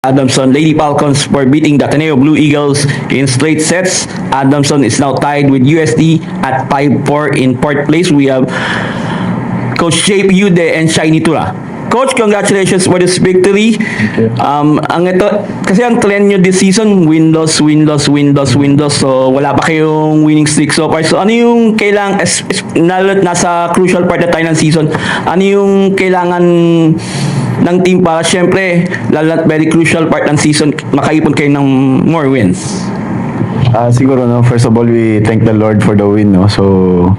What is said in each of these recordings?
Adamson Lady Falcons for beating the Ateneo Blue Eagles in straight sets. Adamson is now tied with UST at 5-4 in fourth place. We have Coach JP Yude and Shiny Tura. Coach, congratulations for this victory. Ang ito, kasi ang trend nyo this season, win-loss. So, wala pa kayong winning streak so far. So, ano yung kailangan, nasa crucial part na tayo ng season, ano yung kailangan ng team para syempre, lalo very crucial part ng season, makaipon kayo ng more wins? Siguro no, first of all we thank the Lord for the win, no. So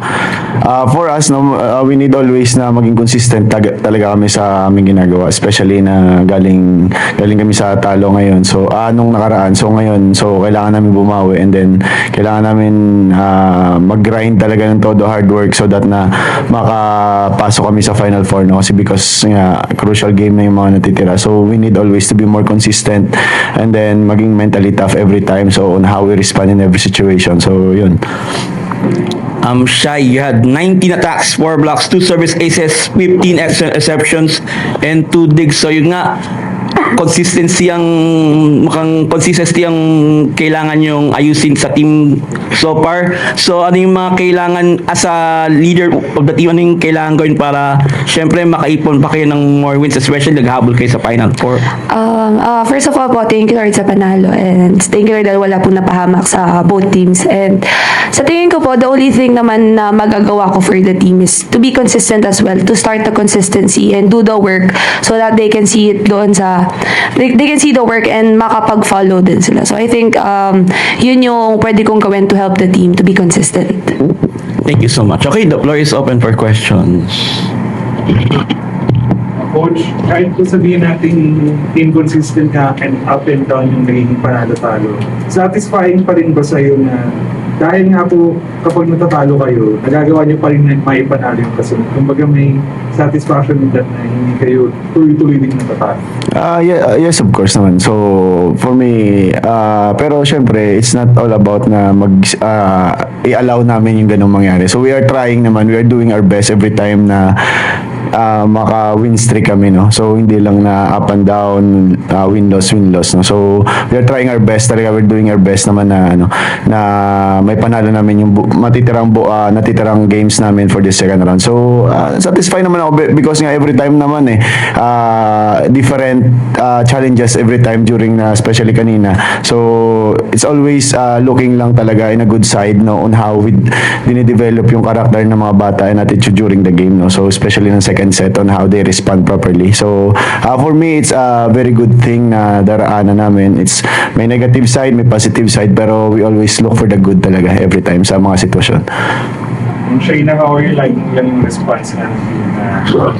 for us no, we need always na maging consistent talaga kami sa aming ginagawa, especially na galing kami sa talo ngayon. So nung nakaraan, so ngayon, so kailangan namin bumawi, and then kailangan namin mag-grind talaga ng todo, hard work, so that na makapasok kami sa Final Four, no, kasi because crucial game na yung mga natitira. So we need always to be more consistent, and then maging mentally tough every time, so on how we respond in every situation. So yun. Shai, you had 19 attacks, 4 blocks, 2 service aces, 15 exceptions, and 2 digs. So yun nga, mukhang consistency ang kailangan yung ayusin sa team so far. So ano yung mga kailangan as a leader of the team, ano yung kailangan gawin para syempre makaipon pa kayo ng more wins, especially naghabol kayo sa Final Four? First of all po, thank you Lord sa panalo, and thank you Lord dahil wala pong napahamak sa both teams. And sa tingin ko po, the only thing naman na magagawa ko for the team is to be consistent as well, to start the consistency and do the work so that they can see it doon sa they can see the work and makapag-follow din sila. So I think yun yung pwede kong gawin to help the team to be consistent. Thank you so much. Okay, the floor is open for questions. Coach, kahit po sabihin natin inconsistent ka and up and down yung nagiging panalo-talo, satisfying pa rin ba sa'yo na dahil nga po kapag natatalo kayo, nagagawa niyo pa rin na maipanalo yung kasunod? Kumbaga may satisfaction with that na hindi kayo tuloy-tuloy din natatalo? Yes, of course naman. So for me, pero syempre it's not all about na i-allow namin yung ganung mangyari. So we are trying naman, we are doing our best every time na maka-win streak kami, no. So hindi lang na up and down, win-loss, no. So we are trying our best talaga, we're doing our best naman na na may panalo namin yung natitirang games namin for this second round. So satisfied naman ako because nga every time naman different challenges every time during especially kanina. So it's always looking lang talaga in a good side, no, on how we dinidevelop yung character ng mga bata and attitude during the game, no. So especially ng second set on how they respond properly. So for me, it's a very good thing na daraanan namin. It's may negative side, may positive side, pero we always look for the good talaga every time sa mga sitwasyon. Shayna, how are you liking yung response ng team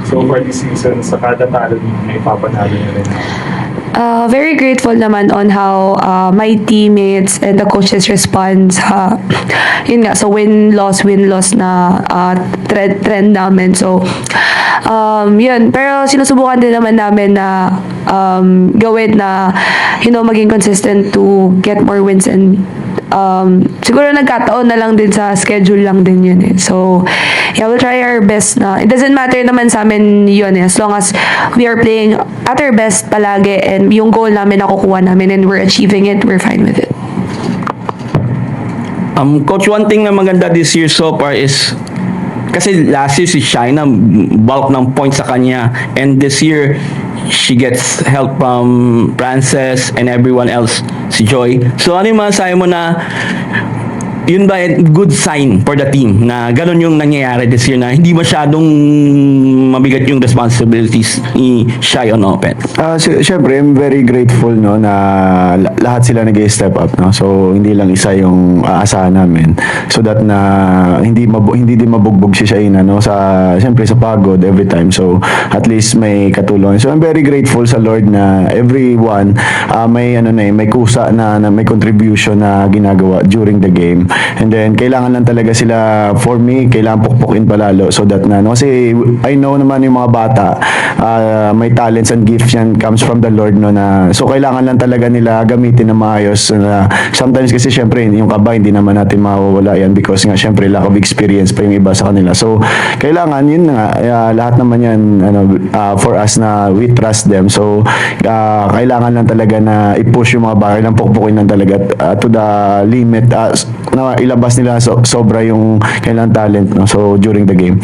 so far this season sa kada talo na ipapanalo niya rin? Very grateful naman on how my teammates and the coaches respond sa yun nga, so win-loss na trend namin. So yun, pero sinusubukan din naman namin na gawin na maging consistent to get more wins, and siguro nagkataon na lang din sa schedule lang din yun eh. So yeah, we'll try our best na it doesn't matter naman sa amin yun eh, as long as we are playing at our best palagi and yung goal namin nakukuha namin and we're achieving it, we're fine with it. Coach, one thing na maganda this year so far is kasi last year si Shayna bulk ng points sa kanya, and this year she gets help from Frances and everyone else, si Joy. So ano yung masasabi mo na yun ba good sign for the team na ganun yung nangyayari this year, na hindi masyadong mabigat yung responsibilities ni Shai on offense? Syempre, I'm very grateful, no, na lahat sila nag-step up, no. So hindi lang isa yung aasahan namin, so that na hindi din mabugbog si Shaina, no, syempre sa pagod every time. So at least may katulong. So I'm very grateful sa Lord na everyone may kusa na may contribution na ginagawa during the game. And then, kailangan lang talaga sila, for me, kailangan pukpukin palalo so that na, no? Kasi I know naman yung mga bata, may talents and gifts yan comes from the Lord, no? So, kailangan lang talaga nila gamitin na maayos. Sometimes kasi, syempre, yung kaba, hindi naman natin mawawala yan because nga, syempre, lack of experience pa yung iba sa kanila. So, kailangan, yun nga, lahat naman yan, for us na we trust them. So, kailangan lang talaga na i-push yung mga bagay ng pukpukin lang talaga to the limit, na ilabas nila sobra yung kailangan talent, no? So, during the game.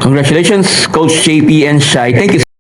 Congratulations, Coach JP and Shai. Thank you.